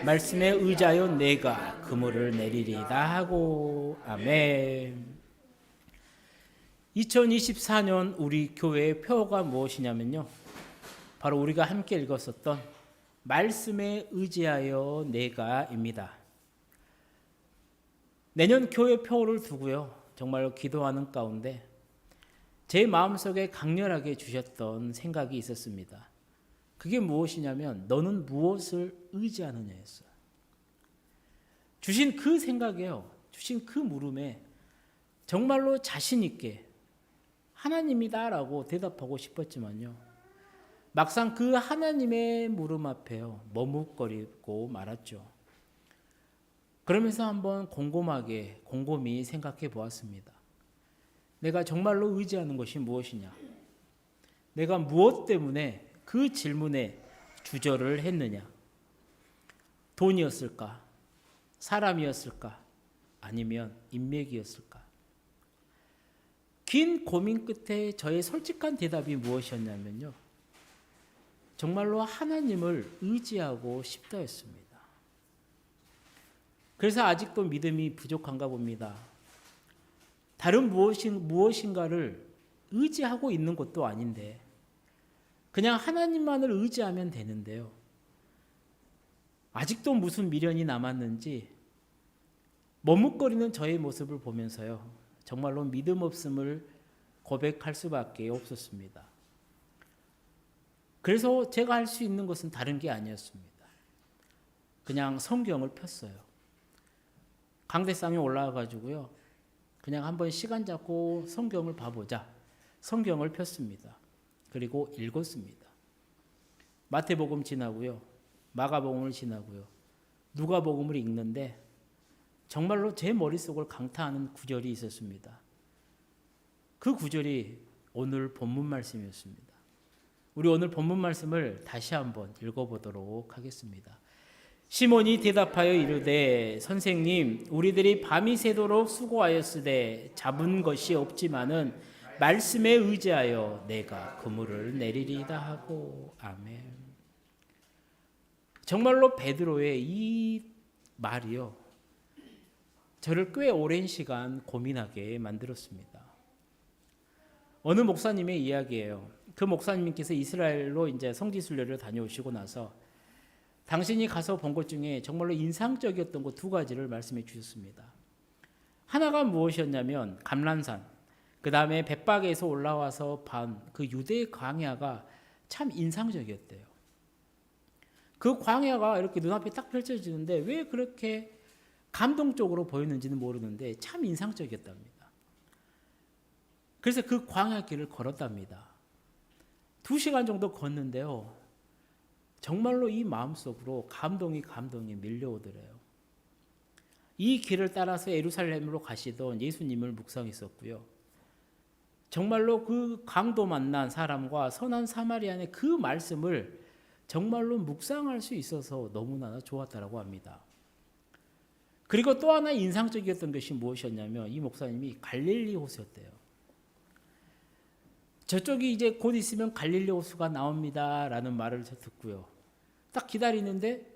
말씀에 의지하여 내가 그물을 내리리다 하고. 아멘. 2024년 우리 교회의 표어가 무엇이냐면요, 바로 우리가 함께 읽었었던 말씀에 의지하여 내가입니다. 내년 교회 표어를 두고요, 정말로 기도하는 가운데 제 마음속에 강렬하게 주셨던 생각이 있었습니다. 그게 무엇이냐면 너는 무엇을 의지하느냐였어요. 주신 그 생각에요, 주신 그 물음에 정말로 자신 있게 하나님이다라고 대답하고 싶었지만요, 막상 그 하나님의 물음 앞에요 머뭇거리고 말았죠. 그러면서 한번 곰곰이 생각해 보았습니다. 내가 정말로 의지하는 것이 무엇이냐? 내가 무엇 때문에 그 질문에 주저를 했느냐? 돈이었을까? 사람이었을까? 아니면 인맥이었을까? 긴 고민 끝에 저의 솔직한 대답이 무엇이었냐면요, 정말로 하나님을 의지하고 싶다였습니다. 그래서 아직도 믿음이 부족한가 봅니다. 다른 무엇인가를 의지하고 있는 것도 아닌데 그냥 하나님만을 의지하면 되는데요, 아직도 무슨 미련이 남았는지 머뭇거리는 저의 모습을 보면서요, 정말로 믿음 없음을 고백할 수밖에 없었습니다. 그래서 제가 할 수 있는 것은 다른 게 아니었습니다. 그냥 성경을 폈어요. 강대상에 올라와 가지고요, 그냥 한번 시간 잡고 성경을 봐보자. 성경을 폈습니다. 그리고 읽었습니다. 마태복음 지나고요, 마가복음을 지나고요, 누가복음을 읽는데 정말로 제 머릿속을 강타하는 구절이 있었습니다. 그 구절이 오늘 본문 말씀이었습니다. 우리 오늘 본문 말씀을 다시 한번 읽어보도록 하겠습니다. 시몬이 대답하여 이르되 선생님, 우리들이 밤이 새도록 수고하였으되 잡은 것이 없지만은 말씀에 의지하여 내가 그물을 내리리다 하고. 아멘. 정말로 베드로의 이 말이요, 저를 꽤 오랜 시간 고민하게 만들었습니다. 어느 목사님의 이야기예요. 그 목사님께서 이스라엘로 이제 성지순례를 다녀오시고 나서 당신이 가서 본 것 중에 정말로 인상적이었던 것 두 가지를 말씀해 주셨습니다. 하나가 무엇이었냐면 감람산, 그 다음에 벳박에서 올라와서 그 유대 광야가 참 인상적이었대요. 그 광야가 이렇게 눈앞에 딱 펼쳐지는데 왜 그렇게 감동적으로 보였는지는 모르는데 참 인상적이었답니다. 그래서 그 광야길을 걸었답니다. 2시간 정도 걷는데요, 정말로 이 마음속으로 감동이 밀려오더래요. 이 길을 따라서 예루살렘으로 가시던 예수님을 묵상했었고요, 정말로 그 강도 만난 사람과 선한 사마리아의 그 말씀을 정말로 묵상할 수 있어서 너무나 좋았다라고 합니다. 그리고 또 하나 인상적이었던 것이 무엇이었냐면 이 목사님이 갈릴리 호수였대요. 저쪽이 이제 곧 있으면 갈릴리 호수가 나옵니다 라는 말을 듣고요, 딱 기다리는데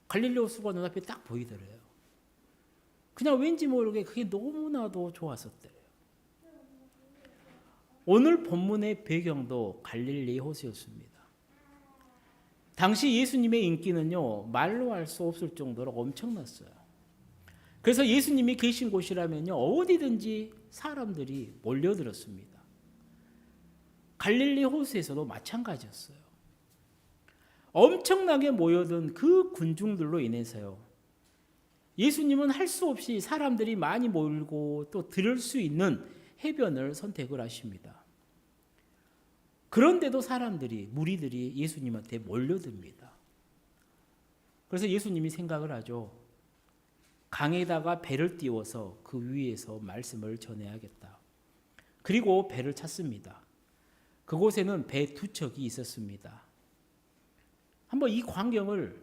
갈릴리 호수가 눈앞에 딱 보이더래요. 그냥 왠지 모르게 그게 너무나도 좋았었대요. 오늘 본문의 배경도 갈릴리 호수였습니다. 당시 예수님의 인기는요, 말로 할 수 없을 정도로 엄청났어요. 그래서 예수님이 계신 곳이라면요, 어디든지 사람들이 몰려들었습니다. 갈릴리 호수에서도 마찬가지였어요. 엄청나게 모여든 그 군중들로 인해서요, 예수님은 할 수 없이 사람들이 많이 몰고 또 들을 수 있는 해변을 선택을 하십니다. 그런데도 무리들이 예수님한테 몰려듭니다. 그래서 예수님이 생각을 하죠. 강에다가 배를 띄워서 그 위에서 말씀을 전해야겠다. 그리고 배를 탔습니다. 그곳에는 배 2척이 있었습니다. 한번 이 광경을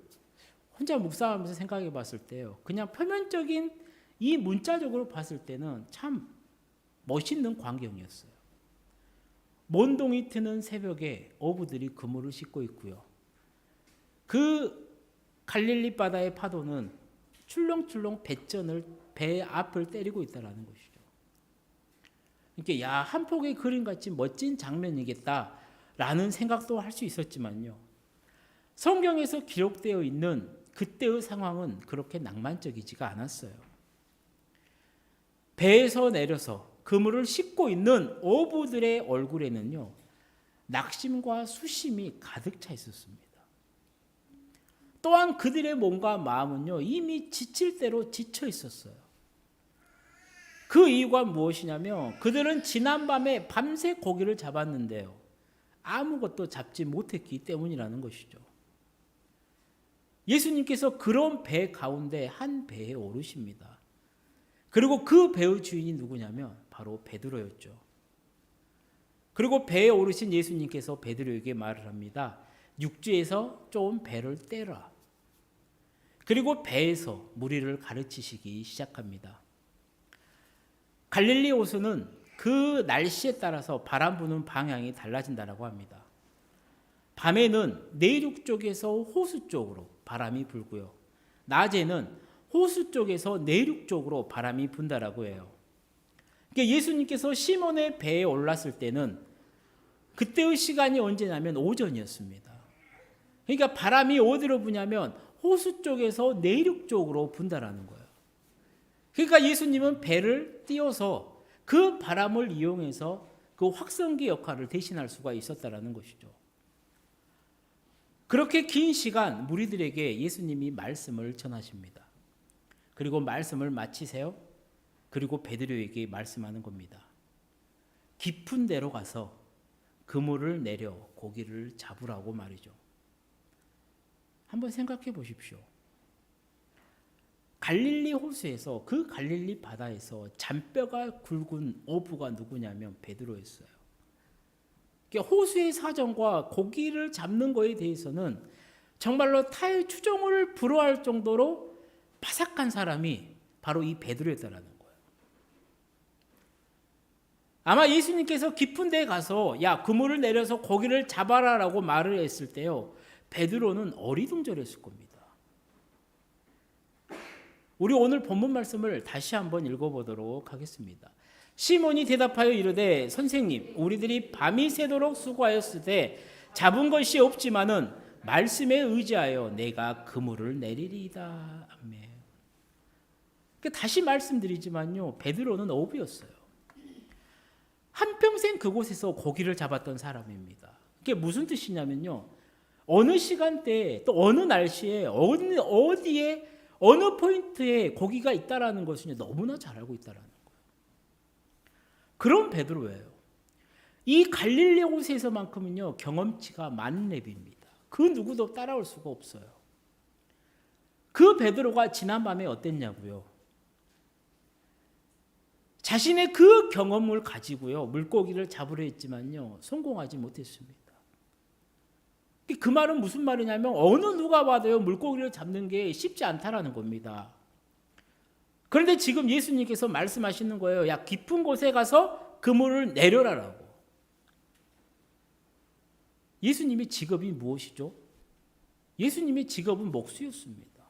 혼자 묵상하면서 생각해 봤을 때요, 그냥 표면적인 이 문자적으로 봤을 때는 참 멋있는 광경이었어요. 몬동이 트는 새벽에 어부들이 그물을 싣고 있고요, 그 갈릴리 바다의 파도는 출렁출렁 배 앞을 때리고 있다라는 것이죠. 이게 한 폭의 그림 같이 멋진 장면이겠다라는 생각도 할 수 있었지만요. 성경에서 기록되어 있는 그때의 상황은 그렇게 낭만적이지가 않았어요. 배에서 내려서 그물을 싣고 있는 어부들의 얼굴에는요, 낙심과 수심이 가득 차 있었습니다. 또한 그들의 몸과 마음은요, 이미 지칠 대로 지쳐 있었어요. 그 이유가 무엇이냐면 그들은 지난밤에 밤새 고기를 잡았는데요, 아무것도 잡지 못했기 때문이라는 것이죠. 예수님께서 그런 배 가운데 한 배에 오르십니다. 그리고 그 배의 주인이 누구냐면 바로 베드로였죠. 그리고 배에 오르신 예수님께서 베드로에게 말을 합니다. 육지에서 좀 배를 떼라. 그리고 배에서 무리를 가르치시기 시작합니다. 갈릴리 호수는 그 날씨에 따라서 바람 부는 방향이 달라진다고 합니다. 밤에는 내륙 쪽에서 호수 쪽으로 바람이 불고요. 낮에는 호수 쪽에서 내륙 쪽으로 바람이 분다라고 해요. 그러니까 예수님께서 시몬의 배에 올랐을 때는 그때의 시간이 언제냐면 오전이었습니다. 그러니까 바람이 어디로 부냐면 호수 쪽에서 내륙 쪽으로 분다라는 거예요. 그러니까 예수님은 배를 띄워서 그 바람을 이용해서 그 확성기 역할을 대신할 수가 있었다라는 것이죠. 그렇게 긴 시간 무리들에게 예수님이 말씀을 전하십니다. 그리고 말씀을 마치세요. 그리고 베드로에게 말씀하는 겁니다. 깊은 데로 가서 그물을 내려 고기를 잡으라고 말이죠. 한번 생각해 보십시오. 갈릴리 호수에서, 그 갈릴리 바다에서 잔뼈가 굵은 어부가 누구냐면 베드로였어요. 호수의 사정과 고기를 잡는 것에 대해서는 정말로 타의 추종을 불허할 정도로 바삭한 사람이 바로 이 베드로였다라는 거예요. 아마 예수님께서 깊은 데에 가서 야, 그물을 내려서 고기를 잡아라라고 말을 했을 때요, 베드로는 어리둥절했을 겁니다. 우리 오늘 본문 말씀을 다시 한번 읽어보도록 하겠습니다. 시몬이 대답하여 이르되 선생님, 우리들이 밤이 새도록 수고하였을 때 잡은 것이 없지만은 말씀에 의지하여 내가 그물을 내리리이다. 아멘. 다시 말씀드리지만요, 베드로는 어부였어요. 한평생 그곳에서 고기를 잡았던 사람입니다. 그게 무슨 뜻이냐면요, 어느 시간대에 또 어느 날씨에 어디에 어느 포인트에 고기가 있다라는 것을 너무나 잘 알고 있다라는 거예요. 그런 베드로예요. 이 갈릴리 호수에서만큼은요, 경험치가 만렙입니다. 그 누구도 따라올 수가 없어요. 그 베드로가 지난밤에 어땠냐고요? 자신의 그 경험을 가지고요, 물고기를 잡으려 했지만요, 성공하지 못했습니다. 그 말은 무슨 말이냐면 어느 누가 봐도요, 물고기를 잡는 게 쉽지 않다라는 겁니다. 그런데 지금 예수님께서 말씀하시는 거예요. 야, 깊은 곳에 가서 그물을 내려라라고. 예수님의 직업이 무엇이죠? 예수님의 직업은 목수였습니다.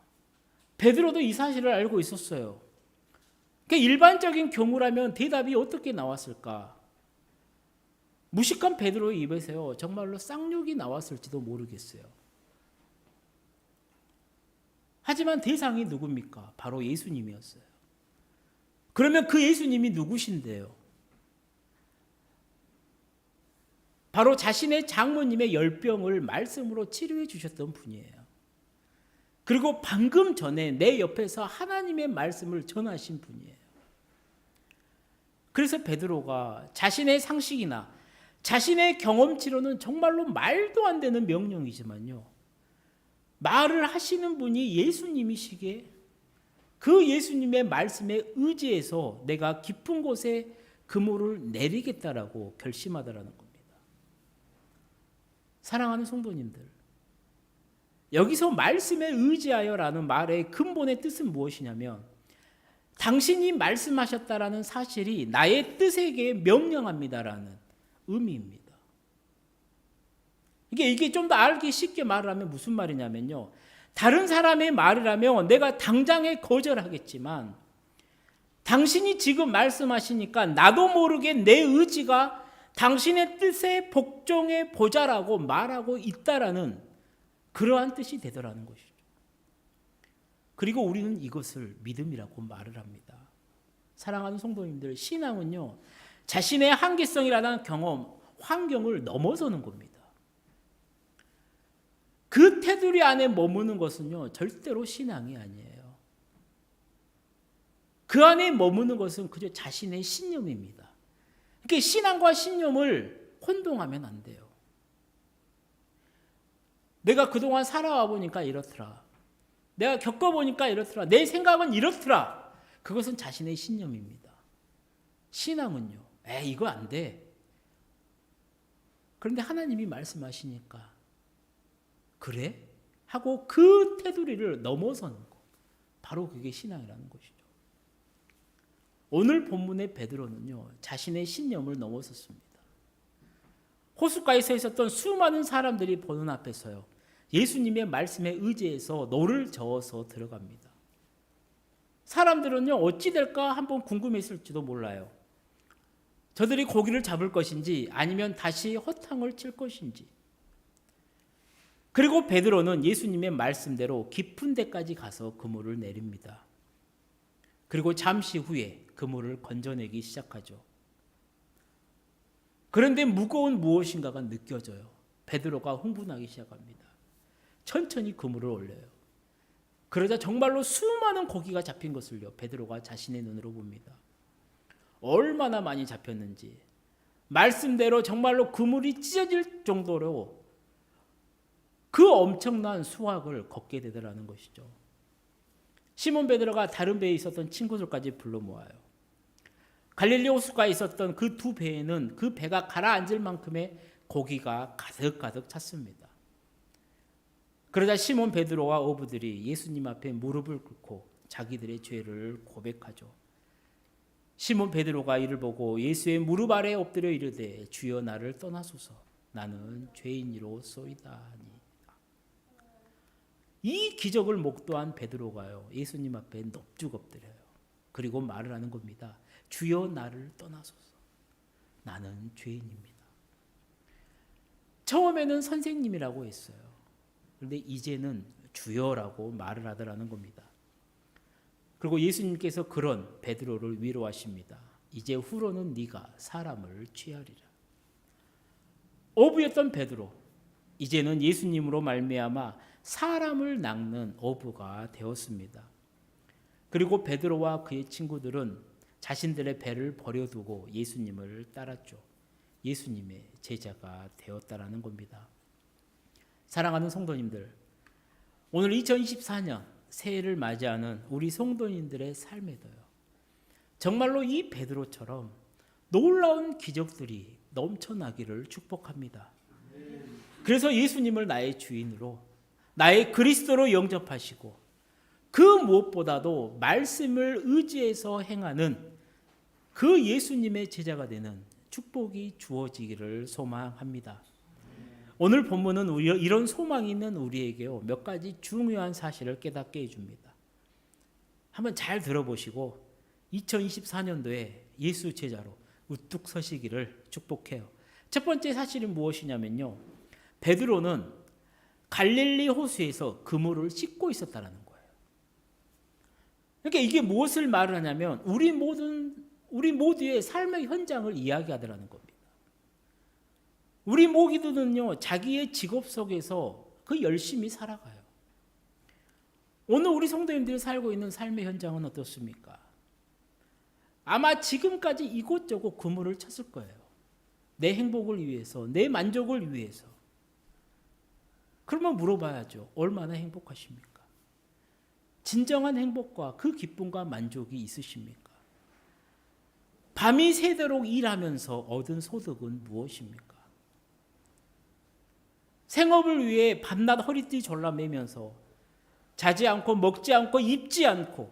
베드로도 이 사실을 알고 있었어요. 그러니까 일반적인 경우라면 대답이 어떻게 나왔을까? 무식한 베드로의 입에서요, 정말로 쌍욕이 나왔을지도 모르겠어요. 하지만 대상이 누굽니까? 바로 예수님이었어요. 그러면 그 예수님이 누구신데요? 바로 자신의 장모님의 열병을 말씀으로 치료해 주셨던 분이에요. 그리고 방금 전에 내 옆에서 하나님의 말씀을 전하신 분이에요. 그래서 베드로가 자신의 상식이나 자신의 경험치로는 정말로 말도 안 되는 명령이지만요, 말을 하시는 분이 예수님이시기에 그 예수님의 말씀에 의지해서 내가 깊은 곳에 그물을 내리겠다라고 결심하더라는 겁니다. 사랑하는 성도님들, 여기서 말씀에 의지하여라는 말의 근본의 뜻은 무엇이냐면 당신이 말씀하셨다라는 사실이 나의 뜻에게 명령합니다라는 의미입니다. 이게 좀 더 알기 쉽게 말을 하면 무슨 말이냐면요, 다른 사람의 말이라면 내가 당장에 거절하겠지만 당신이 지금 말씀하시니까 나도 모르게 내 의지가 당신의 뜻에 복종해 보자라고 말하고 있다라는 그러한 뜻이 되더라는 것이죠. 그리고 우리는 이것을 믿음이라고 말을 합니다. 사랑하는 성도님들, 신앙은요, 자신의 한계성이라는 경험, 환경을 넘어서는 겁니다. 그 테두리 안에 머무는 것은요, 절대로 신앙이 아니에요. 그 안에 머무는 것은 그저 자신의 신념입니다. 그러니까 신앙과 신념을 혼동하면 안 돼요. 내가 그동안 살아와 보니까 이렇더라. 내가 겪어보니까 이렇더라. 내 생각은 이렇더라. 그것은 자신의 신념입니다. 신앙은요, 이거 안 돼. 그런데 하나님이 말씀하시니까 그래? 하고 그 테두리를 넘어서는 것. 바로 그게 신앙이라는 것이죠. 오늘 본문의 베드로는요, 자신의 신념을 넘어섰습니다. 호숫가에 서 있었던 수많은 사람들이 보는 앞에서요, 예수님의 말씀에 의지해서 노를 저어서 들어갑니다. 사람들은요, 어찌 될까 한번 궁금했을지도 몰라요. 저들이 고기를 잡을 것인지 아니면 다시 허탕을 칠 것인지. 그리고 베드로는 예수님의 말씀대로 깊은 데까지 가서 그물을 내립니다. 그리고 잠시 후에 그물을 건져내기 시작하죠. 그런데 무거운 무엇인가가 느껴져요. 베드로가 흥분하기 시작합니다. 천천히 그물을 올려요. 그러자 정말로 수많은 고기가 잡힌 것을요, 베드로가 자신의 눈으로 봅니다. 얼마나 많이 잡혔는지, 말씀대로 정말로 그물이 찢어질 정도로 그 엄청난 수확을 걷게 되더라는 것이죠. 시몬 베드로가 다른 배에 있었던 친구들까지 불러 모아요. 갈릴리 호숫가에 있었던 그 두 배에는 그 배가 가라앉을 만큼의 고기가 가득가득 찼습니다. 그러자 시몬 베드로와 어부들이 예수님 앞에 무릎을 꿇고 자기들의 죄를 고백하죠. 시몬 베드로가 이를 보고 예수의 무릎 아래 엎드려 이르되 주여 나를 떠나소서 나는 죄인이로소이다니. 이 기적을 목도한 베드로가요, 예수님 앞에 넙죽 엎드려요. 그리고 말을 하는 겁니다. 주여 나를 떠나소서 나는 죄인입니다. 처음에는 선생님이라고 했어요. 그런데 이제는 주여라고 말을 하더라는 겁니다. 그리고 예수님께서 그런 베드로를 위로하십니다. 이제 후로는 네가 사람을 취하리라. 어부였던 베드로, 이제는 예수님으로 말미암아 사람을 낚는 어부가 되었습니다. 그리고 베드로와 그의 친구들은 자신들의 배를 버려두고 예수님을 따랐죠. 예수님의 제자가 되었다라는 겁니다. 사랑하는 성도님들, 오늘 2024년 새해를 맞이하는 우리 성도님들의 삶에도요, 정말로 이 베드로처럼 놀라운 기적들이 넘쳐나기를 축복합니다. 그래서 예수님을 나의 주인으로, 나의 그리스도로 영접하시고 그 무엇보다도 말씀을 의지해서 행하는 그 예수님의 제자가 되는 축복이 주어지기를 소망합니다. 오늘 본문은 이런 소망이 있는 우리에게요, 몇 가지 중요한 사실을 깨닫게 해줍니다. 한번 잘 들어보시고 2024년도에 예수 제자로 우뚝 서시기를 축복해요. 첫 번째 사실이 무엇이냐면요, 베드로는 갈릴리 호수에서 그물을 씻고 있었다는 거예요. 그러니까 이게 무엇을 말을 하냐면 우리 모두의 삶의 현장을 이야기하더라는 겁니다. 우리 모두는요, 자기의 직업 속에서 그 열심히 살아가요. 오늘 우리 성도님들이 살고 있는 삶의 현장은 어떻습니까? 아마 지금까지 이곳저곳 그물을 쳤을 거예요. 내 행복을 위해서, 내 만족을 위해서. 그러면 물어봐야죠. 얼마나 행복하십니까? 진정한 행복과 그 기쁨과 만족이 있으십니까? 밤이 새도록 일하면서 얻은 소득은 무엇입니까? 생업을 위해 밤낮 허리띠 졸라매면서 자지 않고 먹지 않고 입지 않고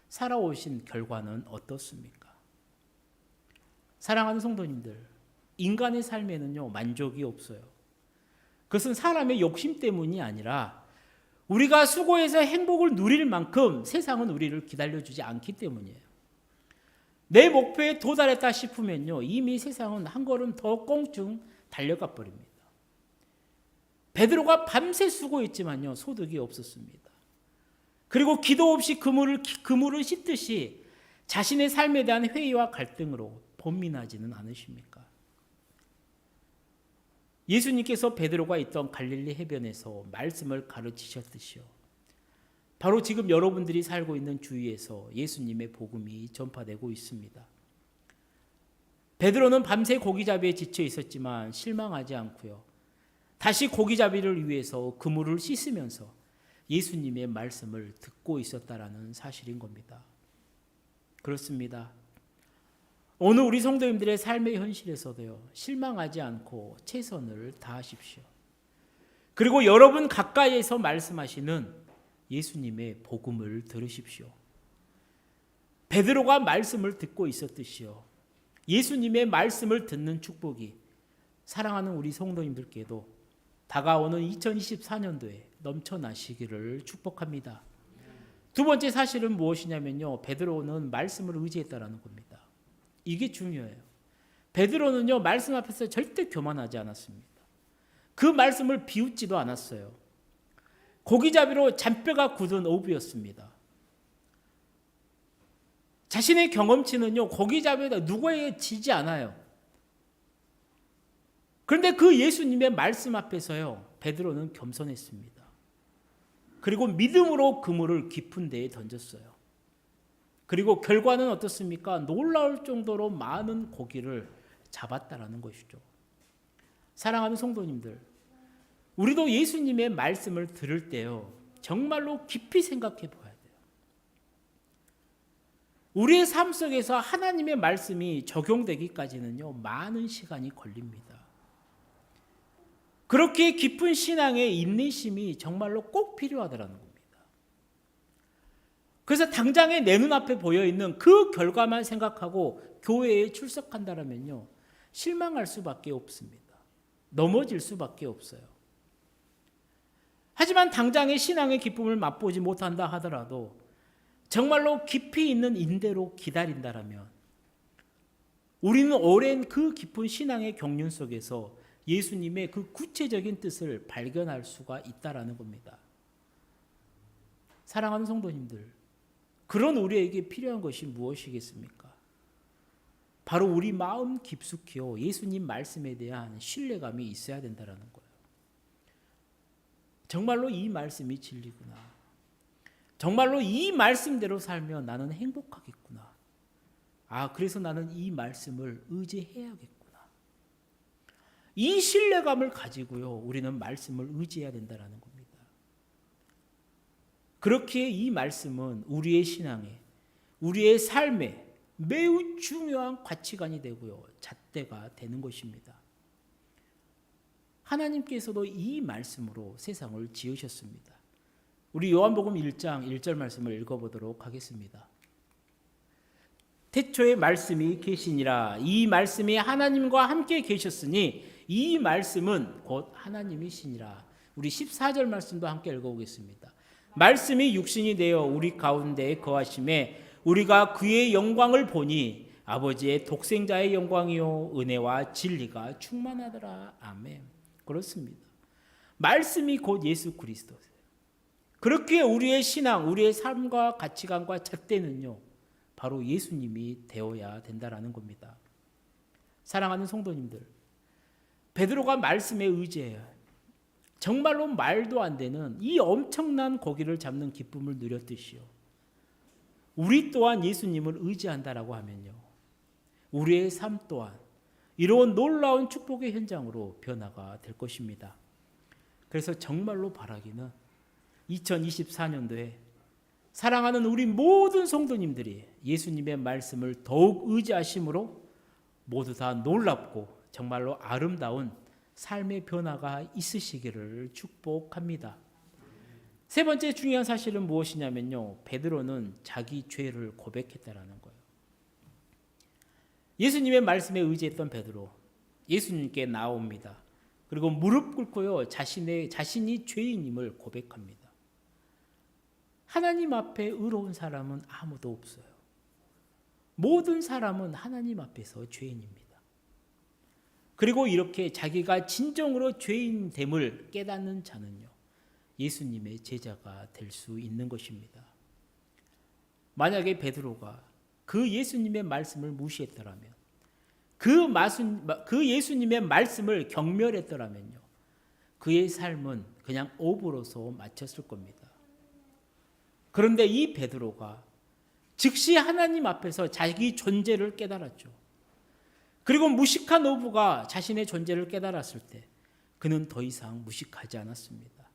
살아오신 결과는 어떻습니까? 사랑하는 성도님들, 인간의 삶에는요, 만족이 없어요. 그것은 사람의 욕심 때문이 아니라 우리가 수고해서 행복을 누릴 만큼 세상은 우리를 기다려주지 않기 때문이에요. 내 목표에 도달했다 싶으면요, 이미 세상은 한 걸음 더 꽁충 달려가 버립니다. 베드로가 밤새 수고했지만요, 소득이 없었습니다. 그리고 기도 없이 그물을 씻듯이 자신의 삶에 대한 회의와 갈등으로 번민하지는 않으십니까? 예수님께서 베드로가 있던 갈릴리 해변에서 말씀을 가르치셨듯이요, 바로 지금 여러분들이 살고 있는 주위에서 예수님의 복음이 전파되고 있습니다. 베드로는 밤새 고기잡이에 지쳐 있었지만 실망하지 않고요, 다시 고기잡이를 위해서 그물을 씻으면서 예수님의 말씀을 듣고 있었다라는 사실인 겁니다. 그렇습니다. 오늘 우리 성도님들의 삶의 현실에서도요, 실망하지 않고 최선을 다하십시오. 그리고 여러분 가까이에서 말씀하시는 예수님의 복음을 들으십시오. 베드로가 말씀을 듣고 있었듯이요, 예수님의 말씀을 듣는 축복이 사랑하는 우리 성도님들께도 다가오는 2024년도에 넘쳐나시기를 축복합니다. 두 번째 사실은 무엇이냐면요, 베드로는 말씀을 의지했다라는 겁니다. 이게 중요해요. 베드로는요, 말씀 앞에서 절대 교만하지 않았습니다. 그 말씀을 비웃지도 않았어요. 고기잡이로 잔뼈가 굳은 어부였습니다. 자신의 경험치는요, 고기잡이에다 누구에게 지지 않아요. 그런데 그 예수님의 말씀 앞에서요, 베드로는 겸손했습니다. 그리고 믿음으로 그물을 깊은 데에 던졌어요. 그리고 결과는 어떻습니까? 놀라울 정도로 많은 고기를 잡았다라는 것이죠. 사랑하는 성도님들, 우리도 예수님의 말씀을 들을 때요, 정말로 깊이 생각해 봐야 돼요. 우리의 삶 속에서 하나님의 말씀이 적용되기까지는요, 많은 시간이 걸립니다. 그렇게 깊은 신앙의 인내심이 정말로 꼭 필요하다는 겁니다. 그래서 당장에 내 눈앞에 보여있는 그 결과만 생각하고 교회에 출석한다면요, 실망할 수밖에 없습니다. 넘어질 수밖에 없어요. 하지만 당장의 신앙의 기쁨을 맛보지 못한다 하더라도 정말로 깊이 있는 인대로 기다린다라면 우리는 오랜 그 깊은 신앙의 경륜 속에서 예수님의 그 구체적인 뜻을 발견할 수가 있다라는 겁니다. 사랑하는 성도님들, 그런 우리에게 필요한 것이 무엇이겠습니까? 바로 우리 마음 깊숙이요, 예수님 말씀에 대한 신뢰감이 있어야 된다는 거예요. 정말로 이 말씀이 진리구나. 정말로 이 말씀대로 살면 나는 행복하겠구나. 그래서 나는 이 말씀을 의지해야겠구나. 이 신뢰감을 가지고요, 우리는 말씀을 의지해야 된다는 겁니다. 그렇기에 이 말씀은 우리의 신앙에, 우리의 삶에 매우 중요한 가치관이 되고요, 잣대가 되는 것입니다. 하나님께서도 이 말씀으로 세상을 지으셨습니다. 우리 요한복음 1장 1절 말씀을 읽어보도록 하겠습니다. 태초에 말씀이 계시니라. 이 말씀이 하나님과 함께 계셨으니 이 말씀은 곧 하나님이시니라. 우리 14절 말씀도 함께 읽어보겠습니다. 말씀이 육신이 되어 우리 가운데 거하심에 우리가 그의 영광을 보니 아버지의 독생자의 영광이요 은혜와 진리가 충만하더라. 아멘. 그렇습니다. 말씀이 곧 예수 그리스도세요. 그렇게 우리의 신앙, 우리의 삶과 가치관과 잣대는요, 바로 예수님이 되어야 된다라는 겁니다. 사랑하는 성도님들, 베드로가 말씀에 의지해요. 정말로 말도 안 되는 이 엄청난 고기를 잡는 기쁨을 누렸듯이요, 우리 또한 예수님을 의지한다라고 하면요, 우리의 삶 또한 이런 놀라운 축복의 현장으로 변화가 될 것입니다. 그래서 정말로 바라기는 2024년도에 사랑하는 우리 모든 성도님들이 예수님의 말씀을 더욱 의지하심으로 모두 다 놀랍고 정말로 아름다운 삶의 변화가 있으시기를 축복합니다. 세 번째 중요한 사실은 무엇이냐면요, 베드로는 자기 죄를 고백했다라는 거예요. 예수님의 말씀에 의지했던 베드로, 예수님께 나옵니다. 그리고 무릎 꿇고요, 자신이 죄인임을 고백합니다. 하나님 앞에 의로운 사람은 아무도 없어요. 모든 사람은 하나님 앞에서 죄인입니다. 그리고 이렇게 자기가 진정으로 죄인됨을 깨닫는 자는요, 예수님의 제자가 될 수 있는 것입니다. 만약에 베드로가 그 예수님의 말씀을 무시했더라면, 그 예수님의 말씀을 경멸했더라면요, 그의 삶은 그냥 오브로서 마쳤을 겁니다. 그런데 이 베드로가 즉시 하나님 앞에서 자기 존재를 깨달았죠. 그리고 무식한 어부가 자신의 존재를 깨달았을 때 그는 더 이상 무식하지 않았습니다.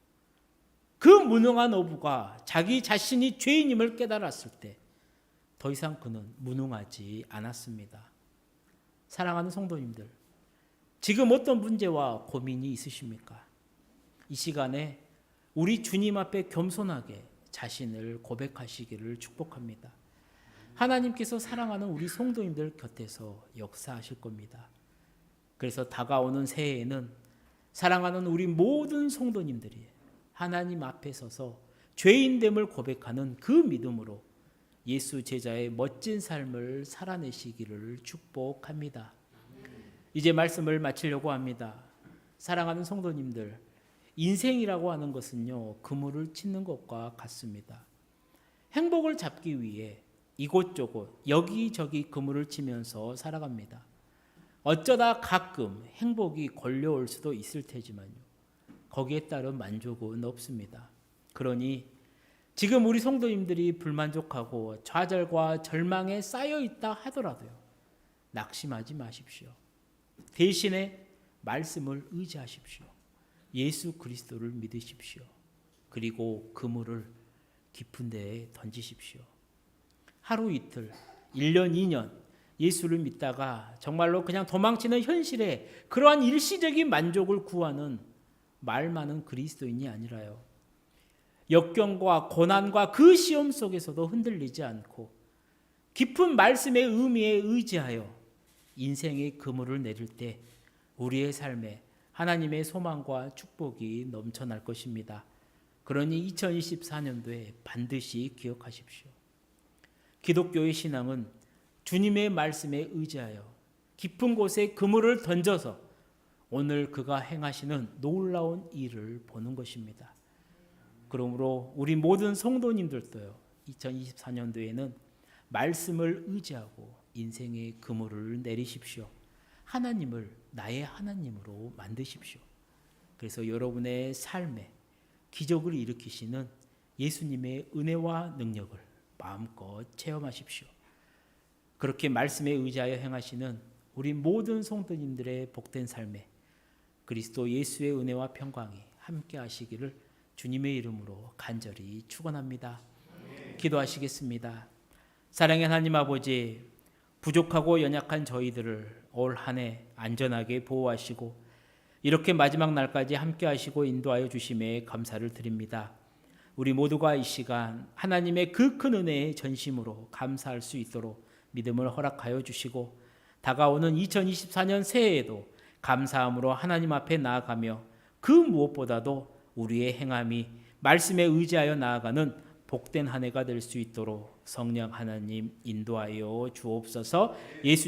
그 무능한 어부가 자기 자신이 죄인임을 깨달았을 때 더 이상 그는 무능하지 않았습니다. 사랑하는 성도님들, 지금 어떤 문제와 고민이 있으십니까? 이 시간에 우리 주님 앞에 겸손하게 자신을 고백하시기를 축복합니다. 하나님께서 사랑하는 우리 성도님들 곁에서 역사하실 겁니다. 그래서 다가오는 새해에는 사랑하는 우리 모든 성도님들이 하나님 앞에 서서 죄인됨을 고백하는 그 믿음으로 예수 제자의 멋진 삶을 살아내시기를 축복합니다. 이제 말씀을 마치려고 합니다. 사랑하는 성도님들, 인생이라고 하는 것은요, 그물을 치는 것과 같습니다. 행복을 잡기 위해 이곳저곳 여기저기 그물을 치면서 살아갑니다. 어쩌다 가끔 행복이 걸려올 수도 있을 테지만요, 거기에 따른 만족은 없습니다. 그러니 지금 우리 성도님들이 불만족하고 좌절과 절망에 쌓여 있다 하더라도요, 낙심하지 마십시오. 대신에 말씀을 의지하십시오. 예수 그리스도를 믿으십시오. 그리고 그물을 깊은 데에 던지십시오. 하루 이틀, 1년, 2년 예수를 믿다가 정말로 그냥 도망치는 현실에 그러한 일시적인 만족을 구하는 말 많은 그리스도인이 아니라요, 역경과 고난과 그 시험 속에서도 흔들리지 않고 깊은 말씀의 의미에 의지하여 인생의 그물을 내릴 때 우리의 삶에 하나님의 소망과 축복이 넘쳐날 것입니다. 그러니 2024년도에 반드시 기억하십시오. 기독교의 신앙은 주님의 말씀에 의지하여 깊은 곳에 그물을 던져서 오늘 그가 행하시는 놀라운 일을 보는 것입니다. 그러므로 우리 모든 성도님들도요, 2024년도에는 말씀을 의지하고 인생의 그물을 내리십시오. 하나님을 나의 하나님으로 만드십시오. 그래서 여러분의 삶에 기적을 일으키시는 예수님의 은혜와 능력을 마음껏 체험하십시오. 그렇게 말씀에 의지하여 행하시는 우리 모든 성도님들의 복된 삶에 그리스도 예수의 은혜와 평강이 함께 하시기를 주님의 이름으로 간절히 축원합니다. 기도하시겠습니다. 사랑의 하나님 아버지, 부족하고 연약한 저희들을 올 한 해 안전하게 보호하시고 이렇게 마지막 날까지 함께 하시고 인도하여 주심에 감사를 드립니다. 우리 모두가 이 시간 하나님의 그 큰 은혜의 전심으로 감사할 수 있도록 믿음을 허락하여 주시고 다가오는 2024년 새해에도 감사함으로 하나님 앞에 나아가며 그 무엇보다도 우리의 행함이 말씀에 의지하여 나아가는 복된 한 해가 될 수 있도록 성령 하나님 인도하여 주옵소서. 예수님